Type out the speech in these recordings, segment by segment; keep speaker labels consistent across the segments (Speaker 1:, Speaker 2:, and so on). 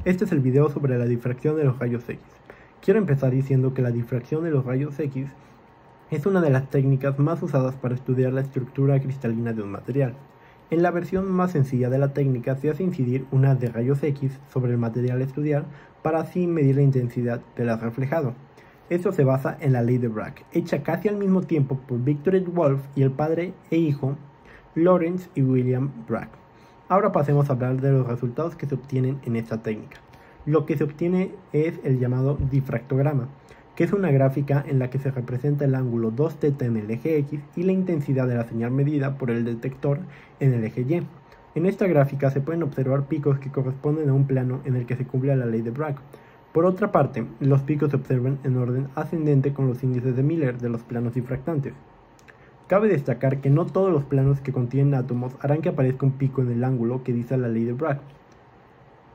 Speaker 1: Este es el video sobre la difracción de los rayos X. Quiero empezar diciendo que la difracción de los rayos X es una de las técnicas más usadas para estudiar la estructura cristalina de un material. En la versión más sencilla de la técnica se hace incidir un haz de rayos X sobre el material a estudiar para así medir la intensidad del haz reflejado. Esto se basa en la ley de Bragg, hecha casi al mismo tiempo por Victor Wolf y el padre e hijo Lawrence y William Bragg. Ahora pasemos a hablar de los resultados que se obtienen en esta técnica. Lo que se obtiene es el llamado difractograma, que es una gráfica en la que se representa el ángulo 2θ en el eje X y la intensidad de la señal medida por el detector en el eje Y. En esta gráfica se pueden observar picos que corresponden a un plano en el que se cumple la ley de Bragg. Por otra parte, los picos se observan en orden ascendente con los índices de Miller de los planos difractantes. Cabe destacar que no todos los planos que contienen átomos harán que aparezca un pico en el ángulo que dice la ley de Bragg.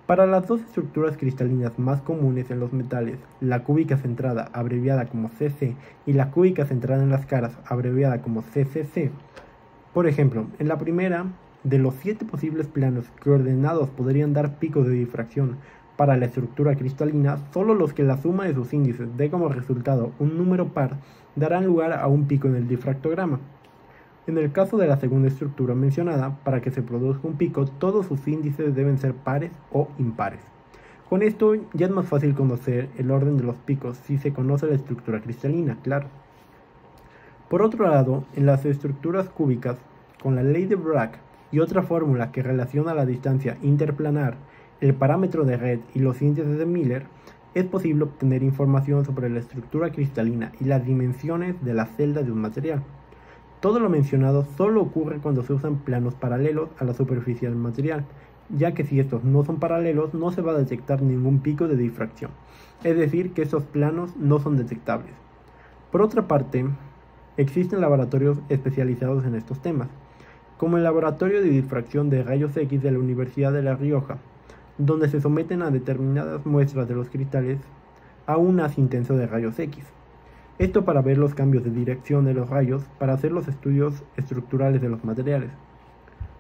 Speaker 1: Para las dos estructuras cristalinas más comunes en los metales, la cúbica centrada abreviada como CC y la cúbica centrada en las caras abreviada como CCC, por ejemplo, en la primera, de los 7 posibles planos que ordenados podrían dar picos de difracción para la estructura cristalina, solo los que la suma de sus índices dé como resultado un número par darán lugar a un pico en el difractograma. En el caso de la segunda estructura mencionada, para que se produzca un pico, todos sus índices deben ser pares o impares. Con esto ya es más fácil conocer el orden de los picos si se conoce la estructura cristalina, claro. Por otro lado, en las estructuras cúbicas, con la ley de Bragg y otra fórmula que relaciona la distancia interplanar, el parámetro de red y los índices de Miller, es posible obtener información sobre la estructura cristalina y las dimensiones de la celda de un material. Todo lo mencionado solo ocurre cuando se usan planos paralelos a la superficie del material, ya que si estos no son paralelos no se va a detectar ningún pico de difracción, es decir que estos planos no son detectables. Por otra parte, existen laboratorios especializados en estos temas, como el Laboratorio de Difracción de Rayos X de la Universidad de La Rioja, donde se someten a determinadas muestras de los cristales a un haz intenso de rayos X. Esto para ver los cambios de dirección de los rayos para hacer los estudios estructurales de los materiales.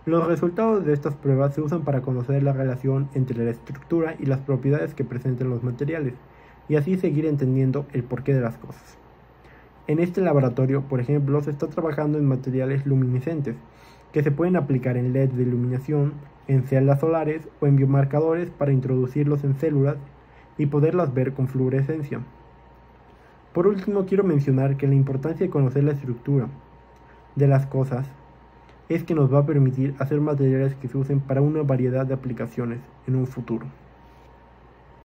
Speaker 1: Los resultados de estas pruebas se usan para conocer la relación entre la estructura y las propiedades que presentan los materiales, y así seguir entendiendo el porqué de las cosas. En este laboratorio, por ejemplo, se está trabajando en materiales luminiscentes, que se pueden aplicar en LEDs de iluminación, en celdas solares o en biomarcadores para introducirlos en células y poderlas ver con fluorescencia. Por último, quiero mencionar que la importancia de conocer la estructura de las cosas es que nos va a permitir hacer materiales que se usen para una variedad de aplicaciones en un futuro.